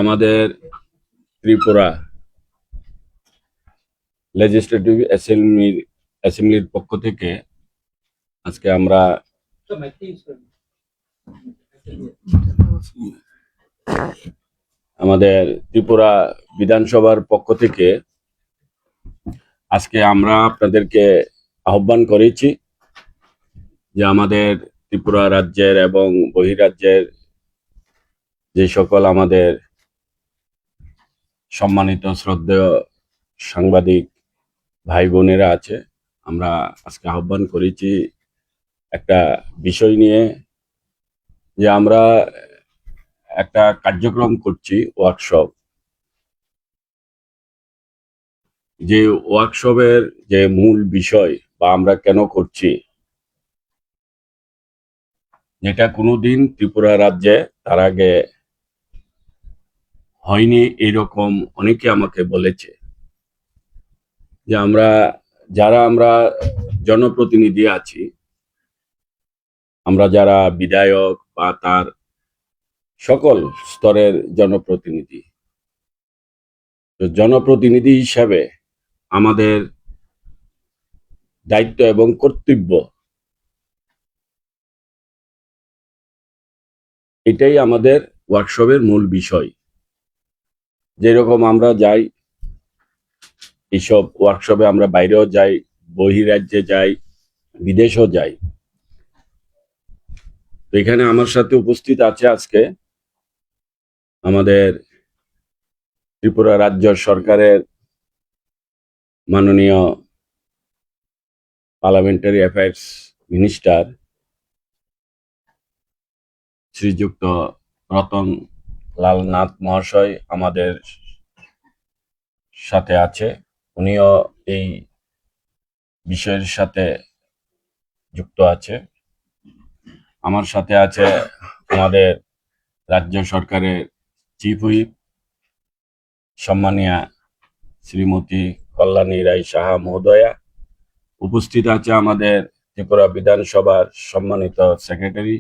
আমাদের ত্রিপুরা লেজিসলেটিভ অ্যাসেম্বলির পক্ষ থেকে আজকে আমরা আমাদের ত্রিপুরা বিধানসভার পক্ষ থেকে আজকে আমরা আপনাদেরকে আহ্বান করেছি যে আমাদের ত্রিপুরা রাজ্যের এবং বহিরাজ্যের যে সকল আমাদের সম্মানিত শ্রদ্ধেয় সাংবাদিক ভাই বোনেরা আছে, আমরা আজকে আহ্বান করেছি একটা বিষয় নিয়ে, যে আমরা একটা কার্যক্রম করছি, ওয়ার্কশপ। যে ওয়ার্কশপের যে মূল বিষয় বা আমরা কেন করছি, যেটা কোনোদিন ত্রিপুরা রাজ্যে তার আগে হয়নি, এরকম অনেকে আমাকে বলেছে যে আমরা জনপ্রতিনিধি আছি, আমরা যারা বিধায়ক বা তার সকল স্তরের জনপ্রতিনিধি, তো জনপ্রতিনিধি হিসাবে আমাদের দায়িত্ব এবং কর্তব্য, এটাই আমাদের ওয়ার্কশপের মূল বিষয়। যেরকম আমরা যাই এইসব ওয়ার্কশপে, আমরা বাইরেও যাই, বহিরাজ্যে যাই, বিদেশেও যাই। তো এখানে আমার সাথে উপস্থিত আছে আজকে আমাদের ত্রিপুরা রাজ্য সরকারের মাননীয় পার্লামেন্টারি অ্যাফেয়ার্স মিনিস্টার শ্রীযুক্ত রতন লাল নাথ মহাশয় আমাদের সাথে আছে। উনিও এই বিষয়ের সাথে যুক্ত আছে। আমার সাথে আছে আমাদের রাজ্য সরকারের চিফ হুইপ সম্মানীয়া শ্রীমতী কল্যাণী রায় সাহা মহোদয়া। উপস্থিত আছে আমাদের ত্রিপুরা বিধানসভার সম্মানিত সেক্রেটারি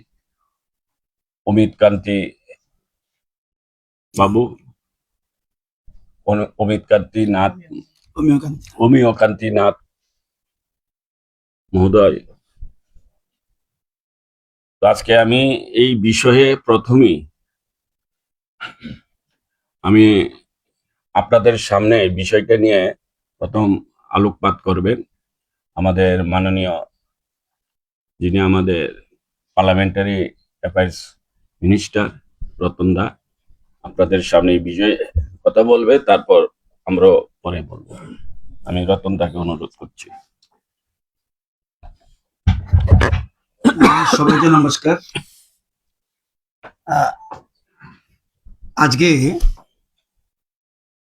অমিত কান্তি বাবু, অমিয় কান্তি নাথ মহোদয়। আজকে আমি এই বিষয়ে প্রথমেই আমি আপনাদের সামনে এই বিষয়টা নিয়ে প্রথম আলোকপাত করবেন আমাদের মাননীয়, যিনি আমাদের পার্লামেন্টারি অ্যাফেয়ার্স মিনিস্টার রতন দা। আপনাদের সামনে এই বিষয়ে কথা বলবে, তারপর আমরা পরে বলবো। আমি রতন দাকে অনুরোধ করছি। সবাইকে নমস্কার। আজকে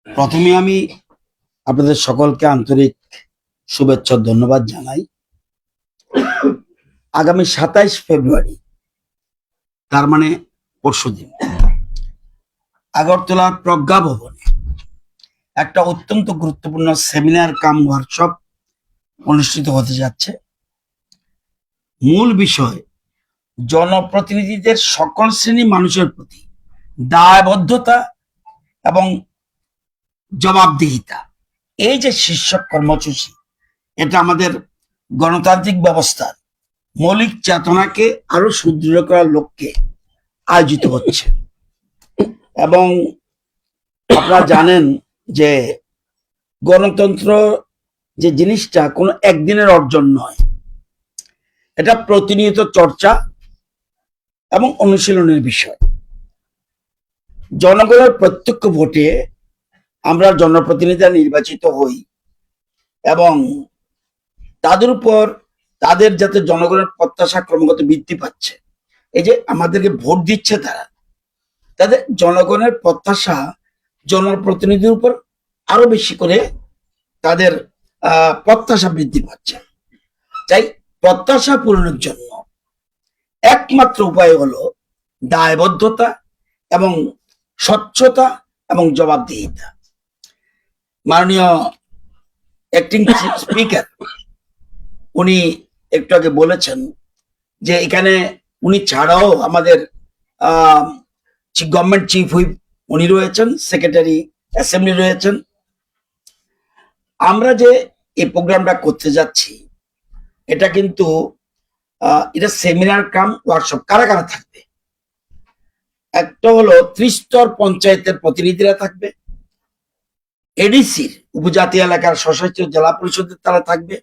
প্রথমে আমি আপনাদের সকলকে আন্তরিক শুভেচ্ছা ধন্যবাদ জানাই। আগামী 27 ফেব্রুয়ারি, তার মানে পরশুদিন, আগরতলার প্রজ্ঞা ভবনে একটা অত্যন্ত গুরুত্বপূর্ণ সেমিনার কাম ওয়ার্কশপ অনুষ্ঠিত হতে যাচ্ছে। মূল বিষয় জনপ্রতিনিধিদের সকল শ্রেণী মানুষের প্রতি দায়বদ্ধতা এবং জবাবদিহিতা। এই যে শীর্ষক কর্মসূচি, এটা আমাদের গণতান্ত্রিক ব্যবস্থার মৌলিক চেতনাকে আরো সুদৃঢ় করার লক্ষ্যে আয়োজিত হচ্ছে। এবং আপনারা জানেন যে গণতন্ত্র যে জিনিসটা কোনো একদিনের অর্জন নয়, এটা প্রতিনিয়ত চর্চা এবং অনুশীলনের বিষয়। জনগণের প্রত্যক্ষ ভোটে আমরা জনপ্রতিনিধিরা নির্বাচিত হই এবং তাদের উপর তাদের যাতে জনগণের প্রত্যাশা ক্রমাগত বৃদ্ধি পাচ্ছে, এই যে আমাদেরকে ভোট দিচ্ছে তারা, তাদের জনগণের প্রত্যাশা জনপ্রতিনিধির উপর আরো বেশি করে তাদের প্রত্যাশা বৃদ্ধি পাচ্ছে। তাই প্রত্যাশা পূরণের জন্য একমাত্র উপায় হলো দায়বদ্ধতা এবং স্বচ্ছতা এবং জবাবদিহিতা। মাননীয় অ্যাক্টিং স্পিকার উনি একটু আগে বলেছেন যে এখানে উনি ছাড়াও আমাদের গভর্নমেন্ট চিফ হুইপ উনি রয়েছেন, সেক্রেটারি অ্যাসেম্বলি রয়েছেন। আমরা যে এই প্রোগ্রামটা করতে যাচ্ছি, এটা কিন্তু এটা সেমিনার কাম ওয়ার্কশপ। কারা কারা থাকবে? একটা হলো ত্রিস্তর পঞ্চায়েতের প্রতিনিধিরা থাকবে, এডিসির উপজাতি এলাকার স্বশাসিত জেলা পরিষদের তারা থাকবে,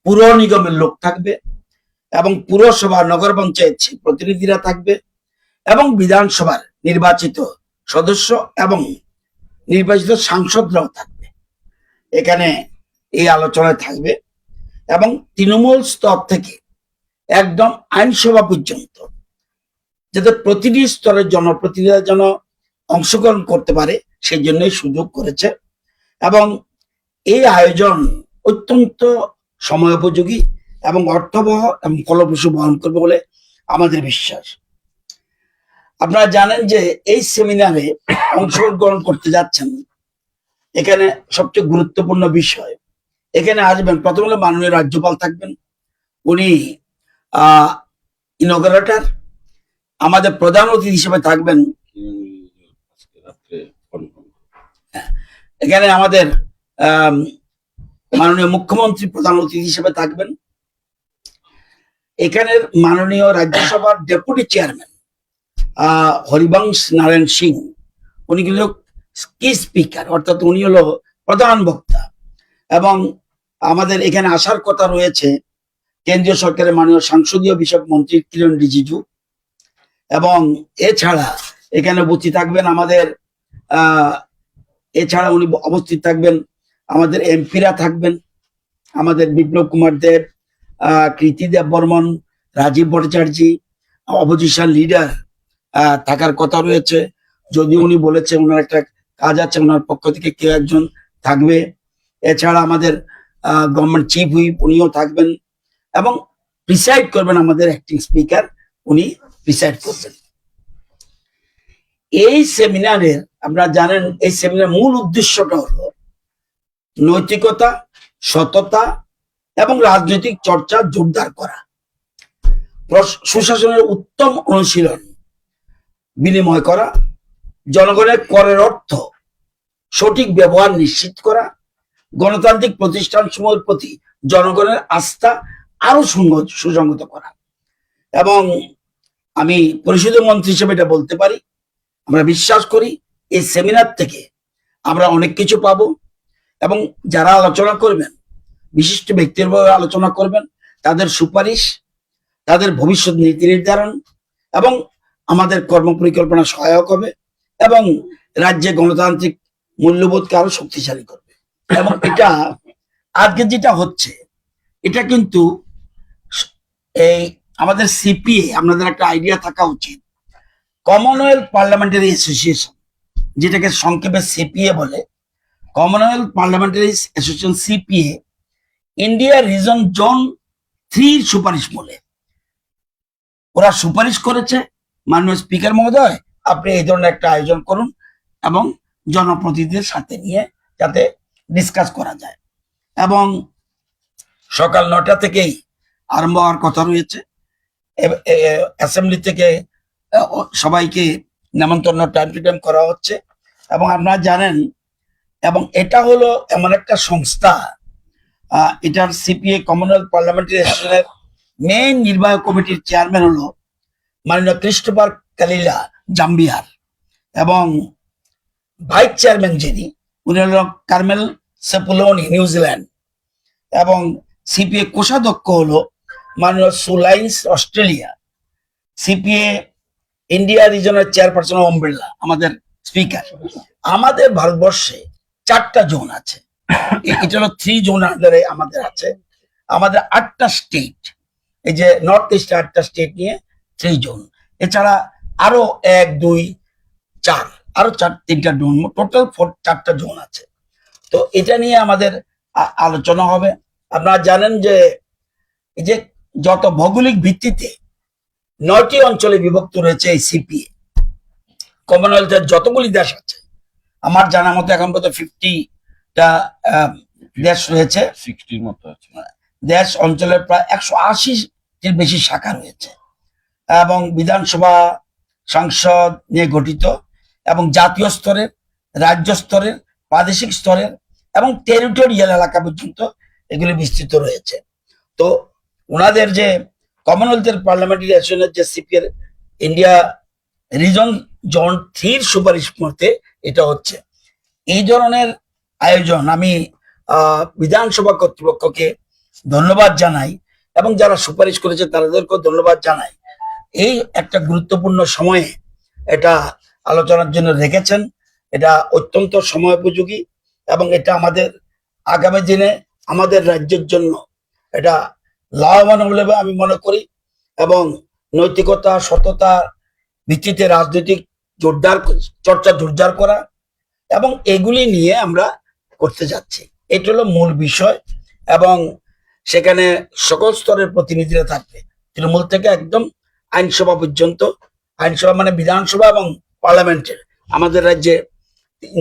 পুর নিগমের লোক থাকবে, এবং পুরসভা নগর পঞ্চায়েত প্রতিনিধিরা থাকবে, এবং বিধানসভার নির্বাচিত সদস্য এবং নির্বাচিত সাংসদরাও থাকবে এখানে এই আলোচনায় থাকবে। এবং তৃণমূল স্তর থেকে একদম আইনসভা পর্যন্ত যাতে প্রতিটি স্তরের জনপ্রতিনিধিরা যেন অংশগ্রহণ করতে পারে সেই জন্যই সুযোগ করেছে। এবং এই আয়োজন অত্যন্ত সময়োপযোগী এবং অর্থবহ এবং ফলপ্রসূ বহন করবে বলে আমাদের বিশ্বাস। আপনারা জানেন যে এই সেমিনারে অংশগ্রহণ করতে যাচ্ছেন, এখানে সবচেয়ে গুরুত্বপূর্ণ বিষয়, এখানে আসবেন প্রথম হলো মাননীয় রাজ্যপাল থাকবেন, উনি ইনগরেটর। আমাদের প্রধান অতিথি হিসেবে থাকবেন এখানে আমাদের মাননীয় মুখ্যমন্ত্রী প্রধান অতিথি হিসেবে থাকবেন। এখানের মাননীয় রাজ্যসভার ডেপুটি চেয়ারম্যান হরিবংশ নারায়ণ সিং, উনি কিন্তু কি স্পিকার, অর্থাৎ উনি হলো প্রধান বক্তা। এবং আমাদের এখানে আসার কথা রয়েছে কেন্দ্রীয় সরকারের মাননীয় সংসদীয় বিষয়ক মন্ত্রী কিরণ রিজিজু। এবং এছাড়া এখানে উপস্থিত থাকবেন আমাদের এছাড়া উনি উপস্থিত থাকবেন আমাদের এমপিরা থাকবেন, আমাদের বিপ্লব কুমার দেব, কৃতি দেব বর্মন, রাজীব ভট্টাচার্য, অপোজিশন লিডার থাকার কথা রয়েছে। যদি উনি বলেছে ওনার একটা কাজ আছে, ওনার পক্ষ থেকে কেউ একজন থাকবে। এছাড়া আমাদের গভর্নমেন্ট চিফ হুইপ উনিও থাকবেন, এবং প্রিসাইড করবেন আমাদের অ্যাক্টিং স্পিকার, উনি প্রিসাইড করবেন। এই সেমিনারের আপনারা জানেন এই সেমিনারের মূল উদ্দেশ্যটা হলো নৈতিকতা, সততা এবং রাজনৈতিক চর্চা জোরদার করা, সুশাসনের উত্তম অনুশীলন বিনিময় করা, জনগণের করের অর্থ সঠিক ব্যবহার নিশ্চিত করা, গণতান্ত্রিক প্রতিষ্ঠানসমূহের প্রতি জনগণের আস্থা আরো সুসংগত করা। এবং আমি পরিষদীয় মন্ত্রী হিসেবে এটা বলতে পারি, আমরা বিশ্বাস করি এই সেমিনার থেকে আমরা অনেক কিছু পাবো। এবং যারা আলোচনা করবেন, বিশিষ্ট ব্যক্তির আলোচনা করবেন, তাদের সুপারিশ, তাদের ভবিষ্যৎ নীতি নির্ধারণ এবং আমাদের কর্মপরিকল্পনা সহায়ক হবে, এবং রাজ্যে গণতান্ত্রিক মূল্যবোধকে আরো শক্তিশালী করবে। এবং এটা আজকে যেটা হচ্ছে, এটা কিন্তু এই আমাদের সিপিএ, আপনাদের একটা আইডিয়া থাকা উচিত, কমনওয়েলথ পার্লামেন্টারি অ্যাসোসিয়েশন, যেটাকে সংক্ষেপে সিপিএ বলে, Commonwealth parliamentary association CPA India reason zone 3 সুপারিশ বলে ওরা সুপারিশ করেছে, মাননীয় স্পিকার মহোদয় আপনি এই ধরনের একটা আয়োজন করুন এবং জনপ্রতিনিধিদের সাথে নিয়ে যাতে ডিসকাস করা যায়। এবং সকাল 9টা থেকেই আরম্ভ হওয়ার কথা রয়েছে। অ্যাসেম্বলি থেকে সবাইকে নেমন্তন্ন টাইম টু টাইম করা হচ্ছে। এবং আপনারা জানেন, এবং এটা হলো এমন একটা সংস্থা, এটার সিপিএ কমনওয়েলথ পার্লামেন্টারি অ্যাসোসিয়েশনের মেইন নির্বাহী কমিটির চেয়ারম্যান হলো মাননীয় ক্রিস্টোফার কালিলা জাম্বিয়ার, এবং ভাইস চেয়ারম্যান যিনি উনি হলো কার্মেল সেপুলোনি নিউজিল্যান্ড, এবং সিপিএ কোষাধ্যক্ষ হলো মাননীয় সুলাইন্স Australia, CPA India রিজনের chairperson Om Birla আমাদের স্পিকার। আমাদের ভারতবর্ষে 4টা জোন আছে, এটা হলো 3 জোন আন্ডারে আমাদের আছে। আমাদের 8টা স্টেট, এই যে নর্থ ইস্টে 8টা স্টেট নিয়ে 3 জোন, এছাড়া আরো 1, 2, 4 আরো 3টা জোন, টোটাল 4টা জোন আছে। তো এটা নিয়ে আমাদের আলোচনা হবে। আপনারা জানেন যে এই যে যত ভৌগোলিক ভিত্তিতে 9টি অঞ্চলে বিভক্ত রয়েছে এই সিপিএ, কমনওয়েলথের যতগুলি দেশ আছে, আমার জানা মতো এখন পর্যন্ত 50টা দেশ রয়েছে, 60-র মতো আছে। দেশ অঞ্চলের প্রায় 180-টির বেশি শাখা রয়েছে, এবং বিধানসভা, সংসদ নিয়ে গঠিত এবং জাতীয় স্তরের, রাজ্য স্তরের, প্রাদেশিক স্তরের এবং টেরিটোরিয়াল এলাকা পর্যন্ত এগুলি বিস্তৃত রয়েছে। তো ওনাদের যে কমনওয়েলথের পার্লামেন্টারি অ্যাসোসিয়েশনের যে সিপিআর ইন্ডিয়া রিজন জোন 3 সুপারিশ মতে এটা হচ্ছে। এই ধরনের আয়োজন আমি বিধানসভা কর্তৃপক্ষকে ধন্যবাদ জানাই এবং যারা সুপারিশ করেছে তাদেরকেও ধন্যবাদ জানাই। এই একটা গুরুত্বপূর্ণ সময়ে এটা আলোচনার জন্য রেখেছেন, এটা অত্যন্ত সময়োপযোগী এবং এটা আমাদের আগামী দিনে আমাদের রাজ্যের জন্য এটা লাভবান বলে আমি মনে করি। এবং নৈতিকতা, সততা ভিত্তিতে রাজনৈতিক চর্চা জোরদার করা এবং এগুলি নিয়ে আমরা করতে যাচ্ছি, এটা হলো মূল বিষয়। এবং সেখানে সকল স্তরের প্রতিনিধিরা থাকবে, তৃণমূল থেকে একদম আইনসভা পর্যন্ত। আইনসভা মানে বিধানসভা এবং পার্লামেন্টের। আমাদের রাজ্যে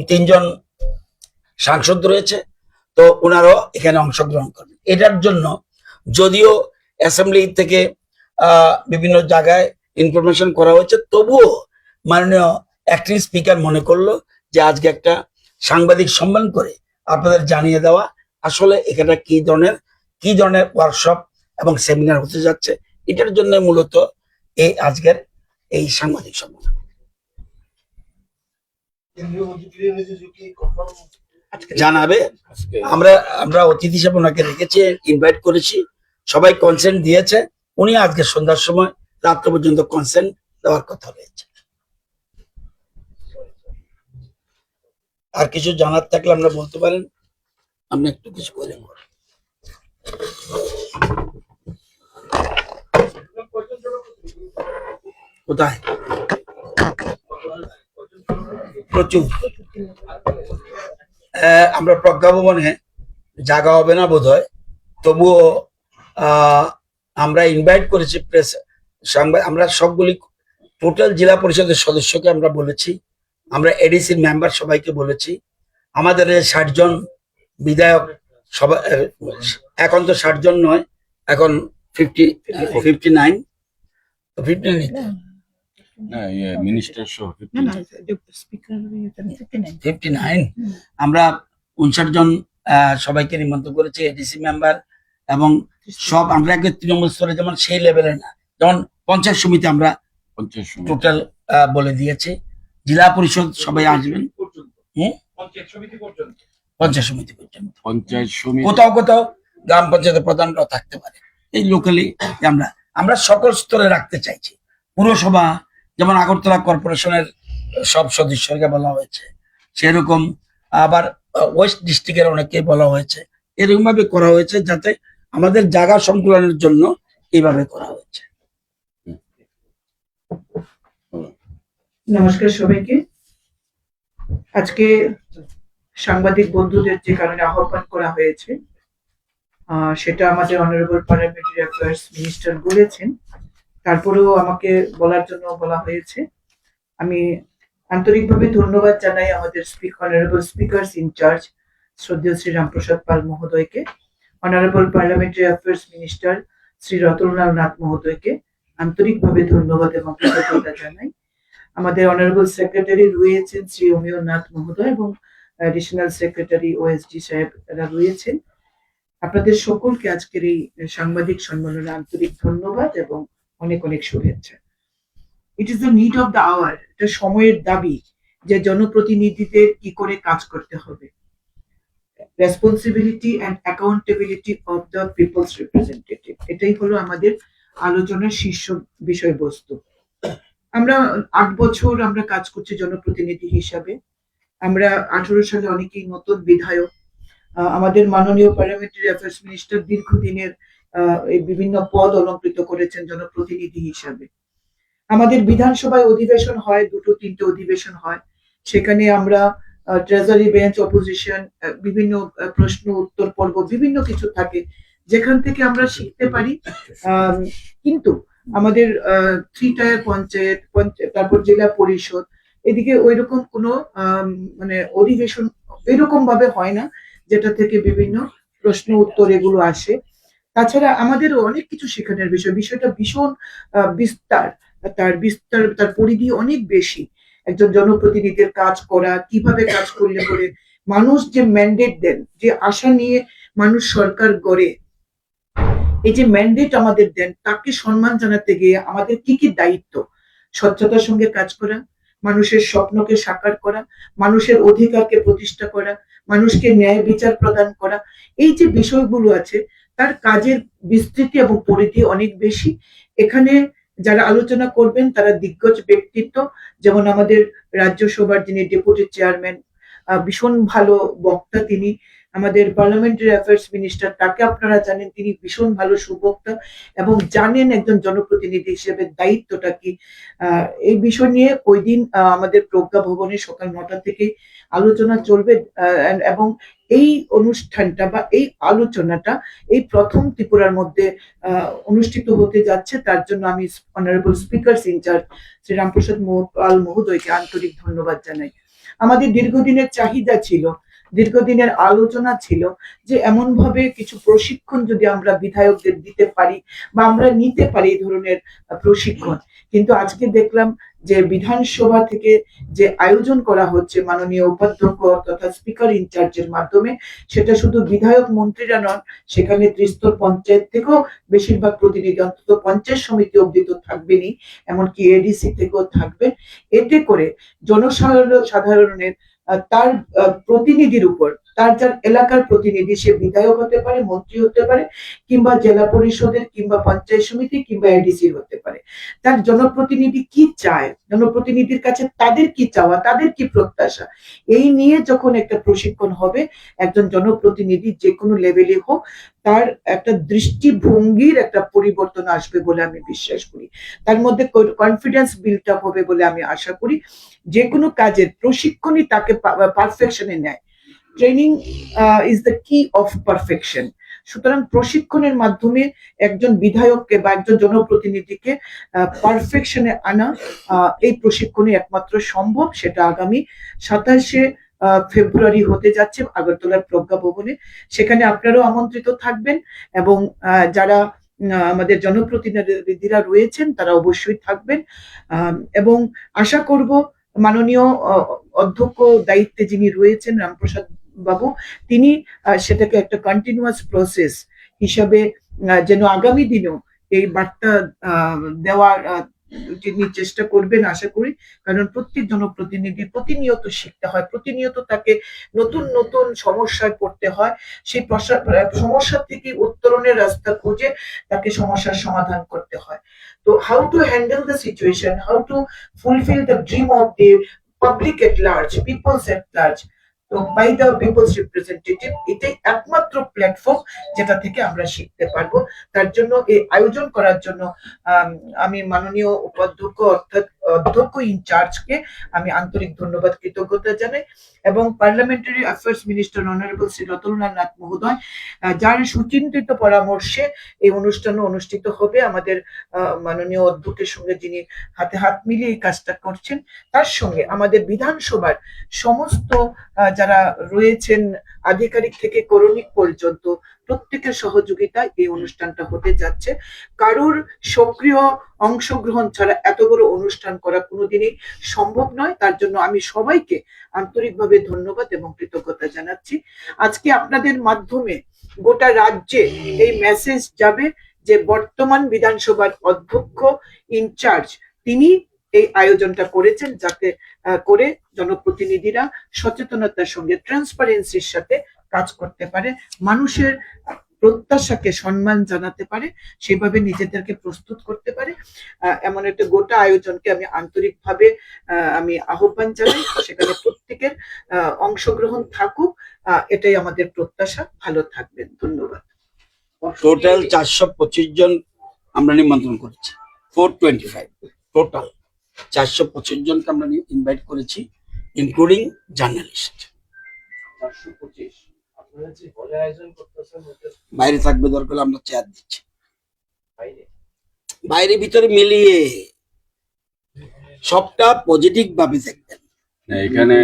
3 জন সাংসদ রয়েছে, তো ওনারাও এখানে অংশগ্রহণ করবেন। এটার জন্য যদিও অ্যাসেম্বলি থেকে বিভিন্ন জায়গায় ইনফরমেশন করা হয়েছে, তবুও মাননীয় অ্যাক্টিং স্পিকার মনে করলো যে আজকে একটা সাংবাদিক সম্মেলন করে আপনাদের জানিয়ে দেওয়া আসলে এখানে কি ধরনের ওয়ার্কশপ এবং সেমিনার হতে যাচ্ছে। এটার জন্য মূলত এই আজকের এই সাংবাদিক সম্মেলন। জানাবে, আমরা অতিথি হিসেবে ওনাকে রেখেছি, ইনভাইট করেছি, সবাই কনসেন্ট দিয়েছে। উনি আজকে সন্ধ্যার সময় রাত্র পর্যন্ত কনসেন্ট দেওয়ার কথা রয়েছে। আর কিছু জানার থাকলে আমরা বলতে পারেন, আপনি একটু কিছু বলেন। কোথায়? প্রচুর। আমরা প্রজ্ঞা ভবনে জায়গা হবে না বোধ হয়, তবুও আমরা ইনভাইট করেছি প্রেস সংবাদ। আমরা সবগুলি টোটাল জেলা পরিষদের সদস্যকে আমরা বলেছি, আমরা এডিসির মেম্বার সবাইকে বলেছি। আমাদের 60 জন বিধায়ক সবাই, এখন তো 60 জন নয়, এখন 59 আমরা 59 জন সবাইকে নিমন্ত্রণ করেছি, এডিসি মেম্বার এবং সব। আমরা আগে তৃণমূল স্তরে যেমন সেই লেভেলের না, যেমন পঞ্চায়েত সমিতি আমরা টোটাল বলে দিয়েছি। জেলা পরিষদ সবাই আসবেন, পঞ্চায়েত সমিতি পর্যন্ত, কোথাও কোথাও গ্রাম পঞ্চায়েতের প্রধানরাও থাকতে পারে। এই লোকালি আমরা সকল স্তরে রাখতে চাইছি। পুরসভা যেমন আগরতলা কর্পোরেশনের সব সদস্যকে বলা হয়েছে, সেরকম আবার ওয়েস্ট ডিস্ট্রিক্টের অনেককে বলা হয়েছে। এরকম ভাবে করা হয়েছে যাতে আমাদের জায়গা সংকুলনের জন্য এইভাবে করা হয়েছে। নমস্কার সবাইকে। আজকে সাংবাদিক বন্ধুদের যে কারণে আহ্বান করা হয়েছে সেটা আমাদের অনারেবল পার্লামেন্টারি অ্যাফেয়ার্স মিনিস্টার বলেছেন, তারপরেও আমাকে বলার জন্য বলা হয়েছে। আমি আন্তরিকভাবে ধন্যবাদ জানাই আমাদের অনারেবল স্পিকারস ইনচার্জ শ্রদ্ধেয় শ্রী রামপ্রসাদ পাল মহোদয়কে, honourable parliamentary affairs minister Shri Ratanlal Nath মহোদয়কে আন্তরিকভাবে ধন্যবাদ এবং কৃতজ্ঞতা জানাই। আমাদের অনারেবল সেক্রেটারি রয়েছেন শ্রী অমিয় নাথ মহোদয় এবং অ্যাডিশনাল সেক্রেটারি ওএসডি সাহেবরা রয়েছেন। আপনাদের সকলকে আজকের এই সাংবাদিক সম্মেলনে আন্তরিক ধন্যবাদ এবং অনেক অনেক শুভেচ্ছা। It is the need of the hour, এটা সময়ের দাবি যে জনপ্রতিনিধিদের কি করে কাজ করতে হবে। Responsibility and accountability of the people's representative, এটাই হলো আমাদের আলোচনার শীর্ষ বিষয়বস্তু। আমরা 8 বছর আমরা কাজ করছি জনপ্রতিনিধি হিসাবে। আমরা 18 সালে অনেকেই নতুন বিধায়ক। আমাদের মাননীয় পার্লামেন্টারি অ্যাফেয়ার্স মিনিস্টার দীর্ঘদিনের এই বিভিন্ন পদ অলঙ্কৃত করেছেন জনপ্রতিনিধি হিসাবে। আমাদের বিধানসভায় অধিবেশন হয়, 2-3টে অধিবেশন হয়, সেখানে আমরা ট্রেজারি বেঞ্চ, অপোজিশন, বিভিন্ন প্রশ্ন উত্তর পর্ব, বিভিন্ন কিছু থাকে যেখান থেকে আমরা শিখতে পারি। কিন্তু আমাদের 3 টায়ার পঞ্চায়েত, তারপর জেলা পরিষদ, এদিকে ওইরকম কোনো মানে অধিবেশন এরকম ভাবে হয় না যেটা থেকে বিভিন্ন প্রশ্ন উত্তর এগুলো আসে। তাছাড়া আমাদের অনেক কিছু শেখানোর বিষয়টা ভীষণ বিস্তার, তার পরিধি অনেক বেশি। একজন জনপ্রতিনিধির কাজ করা, কিভাবে কাজ করলে পরে মানুষ যে ম্যান্ডেট দেন, যে আশা নিয়ে মানুষ সরকার গড়ে, এই যে ম্যান্ডেট আমাদের দেন তাকে সম্মান জানাতে গিয়ে আমাদের কি কি দায়িত্ব, স্বচ্ছতার সঙ্গে কাজ করা, মানুষের স্বপ্নকে সাকার করা, মানুষের অধিকারকে প্রতিষ্ঠা করা, মানুষকে ন্যায় বিচার প্রদান করা, এই যে বিষয়গুলো আছে তার কাজের বিস্তৃতি এবং পরিধি অনেক বেশি। এখানে যারা আলোচনা করবেন তারা দিগ্গজ ব্যক্তিত্ব, যেমন আমাদের রাজ্যসভার যিনি ডেপুটি চেয়ারম্যান, ভীষণ ভালো বক্তা তিনি। আমাদের পার্লামেন্টারি অ্যাফেয়ার্স মিনিস্টার, তাকে আপনারা জানেন, তিনি ভীষণ ভালো সুবক্তা এবং জানেন একজন জনপ্রতিনিধি হিসেবে দায়িত্বটা কি। এই বিষয় নিয়ে ওই দিন আমাদের প্রজ্ঞা ভবনে সকাল 9টা থেকে আলোচনা চলবে, এবং এই অনুষ্ঠানটা বা এই আলোচনাটা এই প্রথম ত্রিপুরার মধ্যে অনুষ্ঠিত হতে যাচ্ছে। তার জন্য আমি honourable speaker in charge Shri Ramprasad Pal মহোদয়কে আন্তরিক ধন্যবাদ জানাই। আমাদের দীর্ঘদিনের চাহিদা ছিল, দীর্ঘদিনের আলোচনা ছিল যে এমন ভাবে কিছু প্রশিক্ষণ যদি আমরা বিধায়কদের দিতে পারি বা আমরা নিতে পারি এই ধরনের প্রশিক্ষণ। কিন্তু আজকে দেখলাম যে বিধানসভা থেকে যে আয়োজন করা হচ্ছে মাননীয় উপাধ্যক্ষ তথা স্পিকার ইনচার্জের মাধ্যমে, সেটা শুধু বিধায়ক মন্ত্রীরা নন, সেখানে ত্রিস্তর পঞ্চায়েত থেকেও বেশিরভাগ প্রতিনিধি, অন্তত পঞ্চায়েত সমিতি অব্দি তো থাকবেনই, এমনকি এডিসি থেকেও থাকবে। এতে করে জনসাধারণের তার প্রতিনিধির উপর, তার যার এলাকার প্রতিনিধি, সে বিধায়ক হতে পারে, মন্ত্রী হতে পারে, কিংবা জেলা পরিষদের কিংবা পঞ্চায়েত সমিতি কিংবা এডিসি হতে পারে, তার জনপ্রতিনিধি কি চায়, জনপ্রতিনিধির কাছে তাদের কি চাওয়া, তাদের কি প্রত্যাশা, এই নিয়ে যখন একটা প্রশিক্ষণ হবে, একজন জনপ্রতিনিধি যে কোনো লেভেলে হোক তার একটা দৃষ্টিভঙ্গির একটা পরিবর্তন আসবে বলে আমি বিশ্বাস করি। তার মধ্যে কনফিডেন্স বিল্ড আপ হবে বলে আমি আশা করি। যে কোনো কাজের প্রশিক্ষণই তাকে পারফেকশনে নেয়। ট্রেনিং ইজ দ্য কি অফ পারফেকশন। সুতরাং প্রশিক্ষণের মাধ্যমে একজন বিধায়ককে বা একজন জনপ্রতিনিধিকে পারফেকশনে আনা এই প্রশিক্ষণে একমাত্র সম্ভব। সেটা আগামী 27শে ফেব্রুয়ারি হতে যাচ্ছে আগরতলার প্রজ্ঞা ভবনে। সেখানে আপনারাও আমন্ত্রিত থাকবেন এবং যারা আমাদের জনপ্রতিনিধিরা রয়েছেন তারা অবশ্যই থাকবেন। এবং আশা করব মাননীয় অধ্যক্ষ দায়িত্বে যিনি রয়েছেন রামপ্রসাদ বাবু, তিনি সেটাকে একটা কন্টিনিউয়াস প্রসেস হিসাবে যেন আগামী দিনেও এই বার্তা দেওয়ার তিনি চেষ্টা করবেন আশা করি। কারণ প্রত্যেক জনপ্রতিনিধি প্রতিনিয়ত শিখতে হয়, প্রতিনিয়ত তাকে নতুন নতুন সমস্যায় পড়তে হয়, সেই সমস্যা থেকে উত্তরণের রাস্তা খুঁজে তাকে সমস্যার সমাধান করতে হয়। তো how to handle the situation, how to fulfil the dream of the public at large, peoples at large, তো বাই দ্য পিপলস রিপ্রেজেন্টেটিভ, এটাই একমাত্র প্ল্যাটফর্ম যেটা থেকে আমরা শিখতে পারবো। তার জন্য এই আয়োজন করার জন্য আমি মাননীয় উপাধ্যক্ষ অর্থাৎ অধ্যক্ষ ইনচার্জকে আমি আন্তরিক ধন্যবাদ, কৃতজ্ঞতা জানাই, এবং parliamentary affairs minister honourable Shri Ratanlal Nath মহোদয়, যার সুচিন্তিত পরামর্শে এই অনুষ্ঠান অনুষ্ঠিত হবে। আমাদের মাননীয় অধ্যক্ষের সঙ্গে যিনি হাতে হাত মিলিয়ে এই কাজটা করছেন, তার সঙ্গে আমাদের বিধানসভার সমস্ত যারা রয়েছেন আধিকারিক থেকে করণিক পর্যন্ত প্রত্যেকের সহযোগিতায় এই অনুষ্ঠানটা হতে যাচ্ছে। কারোর সক্রিয় অংশগ্রহণ ছাড়া এত বড় অনুষ্ঠান করা কোনোদিনই সম্ভব নয়। তার জন্য আমি সবাইকে আন্তরিকভাবে ধন্যবাদ এবং কৃতজ্ঞতা জানাচ্ছি। আজকে আপনাদের মাধ্যমে গোটা রাজ্যে এই মেসেজ যাবে যে বর্তমান বিধানসভার অধ্যক্ষ ইনচার্জ তিনি এই আয়োজনটা করেছেন, যাতে করে জনপ্রতিনিধিরা সচেতনতার সঙ্গে ট্রান্সপারেন্সির সাথে কাজ করতে পারে, মানুষের প্রত্যাশাকে সম্মান জানাতে পারে, সেভাবে নিজেদেরকে প্রস্তুত করতে পারে। এমন একটা গোটা আয়োজনকে আমি আন্তরিকভাবে আমি আহ্বান জানাই। সেখানে প্রত্যেকের অংশগ্রহণ থাকুক, এটাই আমাদের প্রত্যাশা। ভালো থাকবেন, ধন্যবাদ। টোটাল 425 জন আমরা নিমন্ত্রণ করেছি, 425 টোটাল 425 জনকে আমরা ইনভাইট করেছি, ইনক্লুডিং জার্নালিস্ট। বাইরে থাকবে দরকার, আমরা চেয়ার দিচ্ছি, বাইরে ভিতরে মিলিয়ে সবটা পজিটিভ ভাবে দেখবেন। এখানে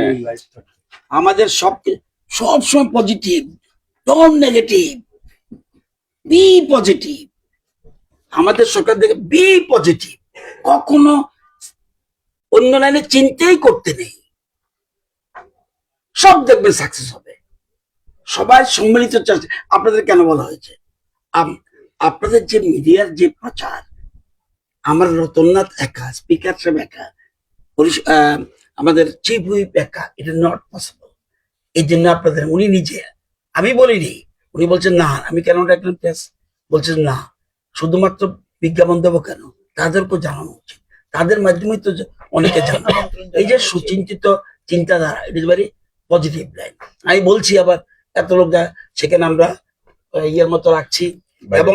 আমাদের সব সময় positive, don't negative, be positive. আমাদের সরকার থেকে বি পজিটিভ, কখনো অন্য লাইনে চিন্তাই করতে নেই, সব দেখবেন সাকসেস হবে। সবাই সম্মিলিত চেষ্টা। আপনাদের কেন বলা হয়েছে? আপনাদের যে মিডিয়ার যে প্রচার, আমার রতননাথ একা, স্পিকার সাহেব একা, আমাদের চিফ হুইপ একা, এটা নট পসিবল। এই জন্য আপনাদের উনি নিজে, আমি বলিনি, উনি বলছেন না আমি কেন ডাকলাম প্রেস, বলছেন না শুধুমাত্র বিজ্ঞাপন দেবো কেন, তাদেরকেও জানানো উচিত, তাদের মাধ্যমে তো অনেকে জানা। এই যে সুচিন্তিত চিন্তাধারা, it is very positive line. আমি বলছি আবার এত লোক যায় সেখানে আমরা ইয়ের মতো রাখছি, এবং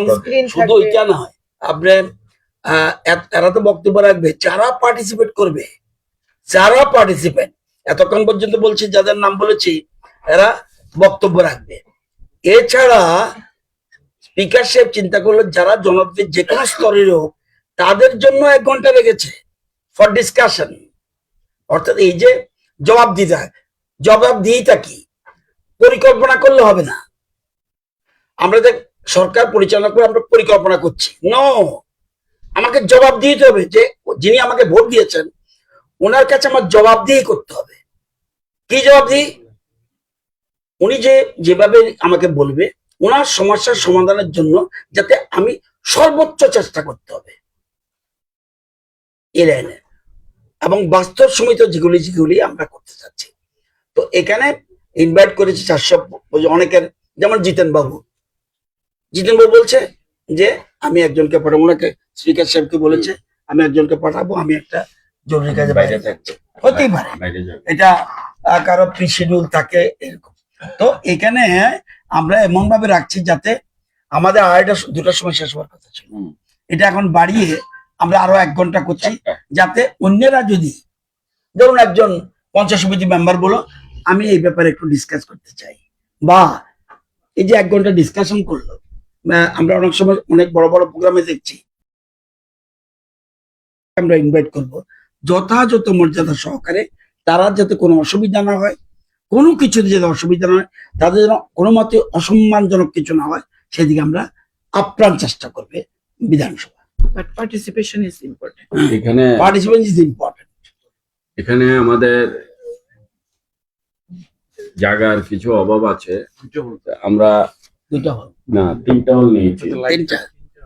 শুধু এটা নয়, আপনি এরা তো বক্তব্য রাখবে যারা পার্টিসিপেট করবে, যারা পার্টিসিপেট এতক্ষণ পর্যন্ত বলছি যাদের নাম বলেছি এরা বক্তব্য রাখবে। এছাড়া স্পিকার সাহেব চিন্তা করলো যারা জনপ্রতিনিধি যে কোনো স্তরের হোক তাদের জন্য 1 ঘন্টা লেগেছে ফর ডিসকাশন। অর্থাৎ এই যে জবাব দিয়েটা কি, পরিকল্পনা করলে হবে না। আমরা দেখ সরকার পরিচালনা করে আমরা পরিকল্পনা করছি, নো, আমাকে জবাব দিতে হবে। যে যিনি আমাকে ভোট দিয়েছেন ওনার কাছে আমার জবাব দিয়ে করতে হবে। কি জবাব দিই? উনি যেভাবে আমাকে বলবে ওনার সমস্যার সমাধানের জন্য যাতে আমি সর্বোচ্চ চেষ্টা করতে হবে এই লাইনে, এবং বাস্তব সমিত যেগুলি আমরা করতে চাচ্ছি। তো এখানে ইনভাইট করেছি 400 অনেকের, যেমন জিতেন বাবু বলছে যে আমি একজনকে পাঠাবো, ওনাকে স্পিকার সাহেবকে বলেছে আমি একজনকে পাঠাবো, আমি একটা জরুরি কাজে বাইরে থাকছি। হতেই পারে এটা, কারো প্রি শিডিউল থাকে এরকম। তো এখানে আমরা এমন ভাবে রাখছি যাতে আমাদের 2টার সময় শেষ হওয়ার কথা ছিল, এটা এখন বাড়িয়ে আমরা আরো 1 ঘন্টা করছি, যাতে অন্যরা যদি ধরুন একজন পঞ্চায়েত সমিতি মেম্বার বলো আমি এই ব্যাপারে একটু ডিসকাস করতে চাই, বা এই যে 1 ঘন্টা ডিসকাশন করলো, আমরা অনেক সময় অনেক বড় বড় প্রোগ্রামে দেখছি আমরা ইনভাইট করব যথাযথ মর্যাদা সহকারে, তারা যাতে কোনো অসুবিধা না হয়, কোনো কিছুতে যাতে অসুবিধা না হয়, তাদের যেন কোনো মতে অসম্মানজনক কিছু না হয়, সেদিকে আমরা আপ্রাণ চেষ্টা করবে বিধানসভা। But participation is important. এখানে পার্টিসিপেশন ইজ ইম্পর্টেন্ট। এখানে আমাদের জায়গার কিছু অভাব আছে, আমরা 2টা হল না 3টা হল নিয়েছি,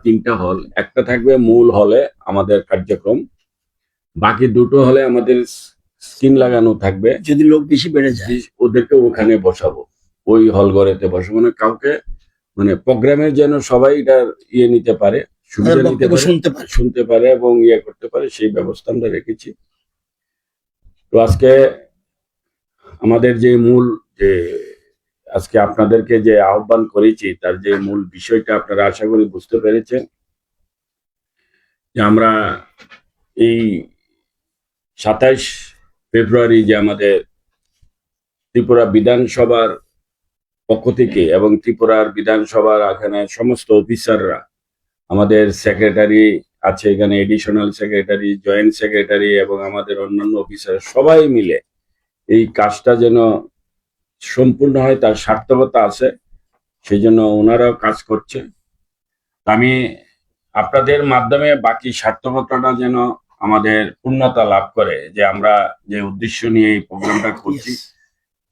3টা হল, একটা থাকবে মূল হলে আমাদের কার্যক্রম, বাকি 2টো হলে আমাদের স্ক্রিন লাগানো থাকবে। যদি লোক বেশি বেড়ে যায় ওদেরকে ওখানে বসাবো, ওই হল ঘরেতে বসাবো, মানে কাউকে মানে প্রোগ্রামের যেন সবাই এটার নিতে পারে, সুবিধা নিতে পারে, শুনতে পারে এবং করতে পারে, সেই ব্যবস্থা আমরা রেখেছি। তো আজকে আমাদের যে মূল যে আজকে আপনাদেরকে যে আহ্বান করেছি তার যে মূল বিষয়টা আপনারা আশা করি বুঝতে পেরেছেন, যে আমরা এই 27 ফেব্রুয়ারি যে আমাদের ত্রিপুরা বিধানসভার পক্ষ থেকে এবং ত্রিপুরার বিধানসভার এখানে সমস্ত অফিসাররা, আমাদের সেক্রেটারি আছে এখানে, এডিশনাল সেক্রেটারি, জয়েন্ট সেক্রেটারি এবং আমাদের অন্যান্য অফিসার সবাই মিলে এই কাজটা যেন সম্পূর্ণ হয় তার সার্থকতা আছে, সেই জন্য ওনারাও কাজ করছে। আমি আপনাদের মাধ্যমে বাকি সার্থকতাটা যেন আমাদের পূর্ণতা লাভ করে, যে আমরা যে উদ্দেশ্য নিয়ে এই প্রোগ্রামটা করছি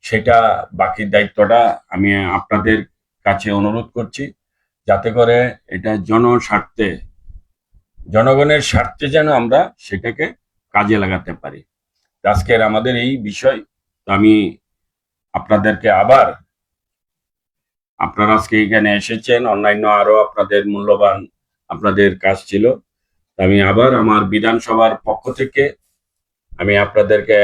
সেটা বাকি দায়িত্বটা আমি আপনাদের কাছে অনুরোধ করছি, যাতে করে এটা জনস্বার্থে, জনগণের স্বার্থে যেন আমরা সেটাকে কাজে লাগাতে পারি। আজকের আমাদের এই বিষয়, আমি আপনাদেরকে আবার, আপনারা আজকে এখানে এসেছেন, অন্যান্য আরো আপনাদের মূল্যবান আপনাদের কাজ ছিল, আমি আবার আমার বিধানসভার পক্ষ থেকে আমি আপনাদেরকে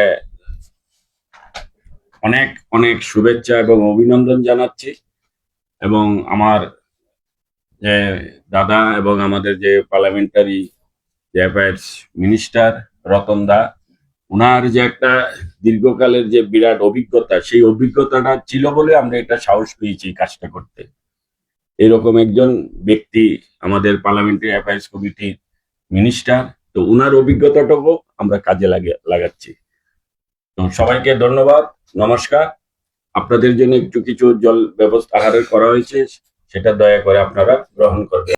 অনেক অনেক শুভেচ্ছা এবং অভিনন্দন জানাচ্ছি। এবং আমার যে দাদা এবং আমাদের যে পার্লামেন্টারি যে অ্যাফেয়ার্স মিনিস্টার রতন দা, ওনার যে একটা দীর্ঘকালের যে বিরাট অভিজ্ঞতা, সেই অভিজ্ঞতাটা ছিল বলে আমরা এটা সাহস পেয়েছি কাজটা করতে। এরকম একজন ব্যক্তি আমাদের পার্লামেন্টারি অ্যাফেয়ার্স কমিটির মিনিস্টার, তো ওনার অভিজ্ঞতাটাও আমরা কাজে লাগাচ্ছি। তো সবাইকে ধন্যবাদ, নমস্কার। আপনাদের জন্য একটু কিছু জল ব্যবস্থা আহারের করা হয়েছে, সেটা দয়া করে আপনারা গ্রহণ করবেন।